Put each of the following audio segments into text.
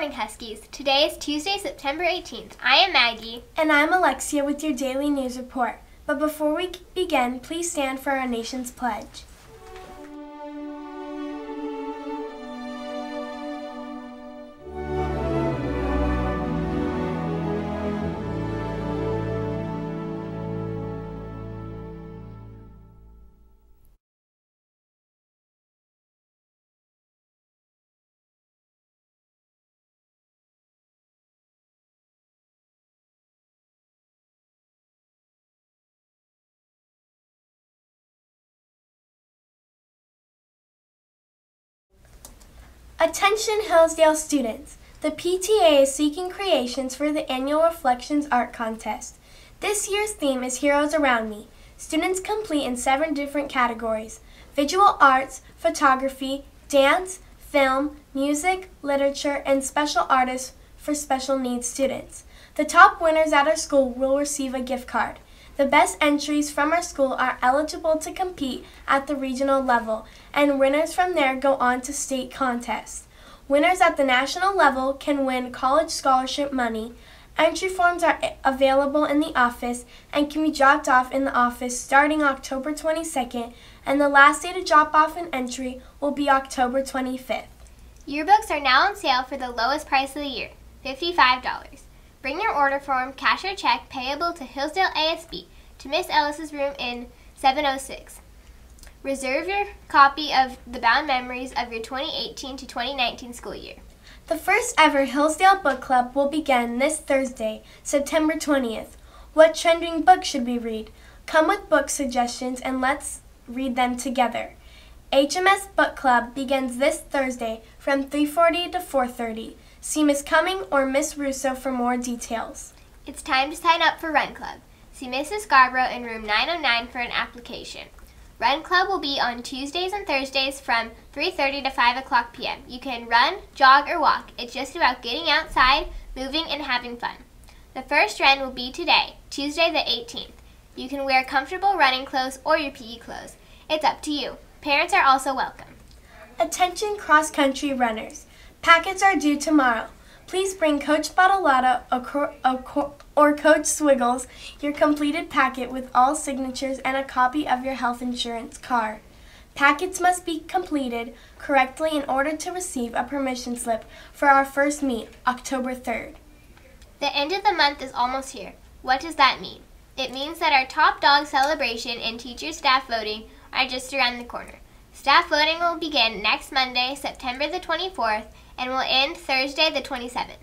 morning, Huskies. Today is Tuesday, September 18th. I am Maggie. And I'm Alexia with your daily news report. But before we begin, please stand for our nation's pledge. Attention Hillsdale students! The PTA is seeking creations for the annual Reflections Art Contest. This year's theme is Heroes Around Me. Students complete in 7 different categories: visual arts, photography, dance, film, music, literature, and special artists for special needs students. The top winners at our school will receive a gift card. The best entries from our school are eligible to compete at the regional level, and winners from there go on to state contests. Winners at the national level can win college scholarship money. Entry forms are available in the office and can be dropped off in the office starting October 22nd, and the last day to drop off an entry will be October 25th. Yearbooks are now on sale for the lowest price of the year, $55. Bring your order form, cash or check payable to Hillsdale ASB to Miss Ellis's room in 706. Reserve your copy of The Bound Memories of your 2018 to 2019 school year. The first ever Hillsdale Book Club will begin this Thursday, September 20th. What trending book should we read? Come with book suggestions and let's read them together. HMS Book Club begins this Thursday from 3:40 to 4:30. See Miss Cumming or Miss Russo for more details. It's time to sign up for Run Club. See Mrs. Scarborough in room 909 for an application. Run Club will be on Tuesdays and Thursdays from 3:30 to 5 o'clock p.m. You can run, jog, or walk. It's just about getting outside, moving, and having fun. The first run will be today, Tuesday the 18th. You can wear comfortable running clothes or your PE clothes. It's up to you. Parents are also welcome. Attention cross-country runners. Packets are due tomorrow. Please bring Coach Bottolata or Coach Swiggles your completed packet with all signatures and a copy of your health insurance card. Packets must be completed correctly in order to receive a permission slip for our first meet, October 3rd. The end of the month is almost here. What does that mean? It means that our Top Dog celebration and teacher staff voting are just around the corner. Staff voting will begin next Monday, September the 24th, and will end Thursday the 27th.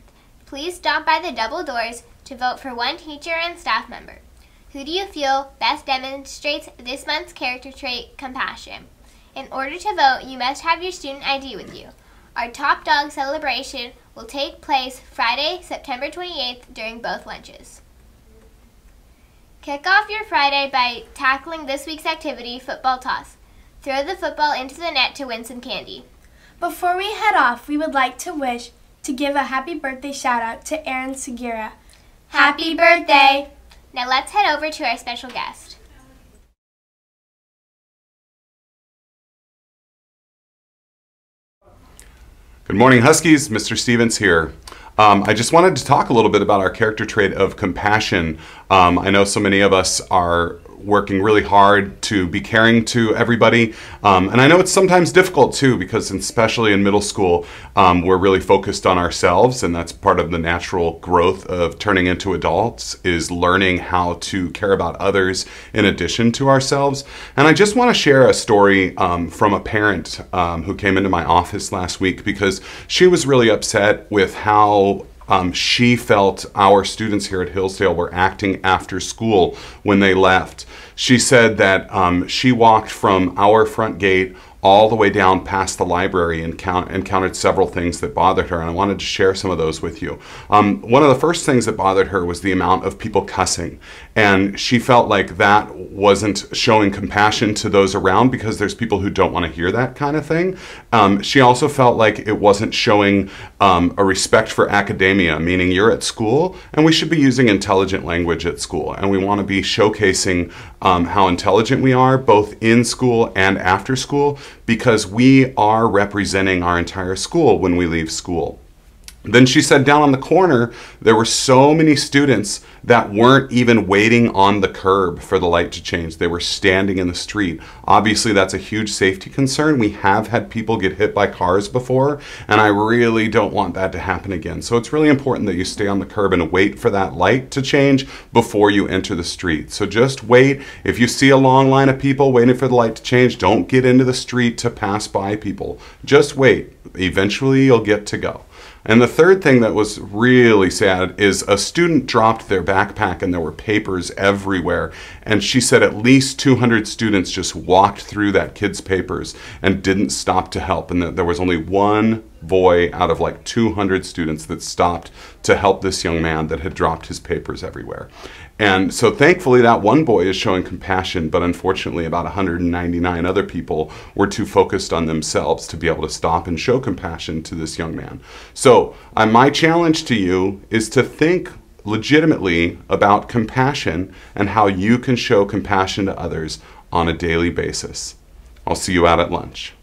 Please stop by the double doors to vote for one teacher and staff member. Who do you feel best demonstrates this month's character trait, compassion? In order to vote, you must have your student ID with you. Our Top Dog celebration will take place Friday, September 28th during both lunches. Kick off your Friday by tackling this week's activity, football toss. Throw the football into the net to win some candy. Before we head off, we would like to give a happy birthday shout out to Aaron Segura. Happy birthday! Now let's head over to our special guest. Good morning, Huskies. Mr. Stevens here. I just wanted to talk a little bit about our character trait of compassion. I know so many of us are working really hard to be caring to everybody, and I know it's sometimes difficult too, because especially in middle school, we're really focused on ourselves, and that's part of the natural growth of turning into adults, is learning how to care about others in addition to ourselves. And I just want to share a story from a parent who came into my office last week, because she was really upset with how she felt our students here at Hillsdale were acting after school when they left. She said that she walked from our front gate all the way down past the library and encountered several things that bothered her, and I wanted to share some of those with you. One of the first things that bothered her was the amount of people cussing, and she felt like that wasn't showing compassion to those around, because there's people who don't want to hear that kind of thing. She also felt like it wasn't showing a respect for academia, meaning you're at school and we should be using intelligent language at school, and we want to be showcasing how intelligent we are both in school and after school, because we are representing our entire school when we leave school. Then she said down on the corner, there were so many students that weren't even waiting on the curb for the light to change. They were standing in the street. Obviously, that's a huge safety concern. We have had people get hit by cars before, and I really don't want that to happen again. So it's really important that you stay on the curb and wait for that light to change before you enter the street. So just wait. If you see a long line of people waiting for the light to change, don't get into the street to pass by people. Just wait. Eventually, you'll get to go. And the third thing that was really sad is a student dropped their backpack and there were papers everywhere. And she said at least 200 students just walked through that kid's papers and didn't stop to help. And that there was only one boy out of like 200 students that stopped to help this young man that had dropped his papers everywhere. And so thankfully that one boy is showing compassion, but unfortunately about 199 other people were too focused on themselves to be able to stop and show compassion to this young man. So my challenge to you is to think legitimately about compassion and how you can show compassion to others on a daily basis. I'll see you out at lunch.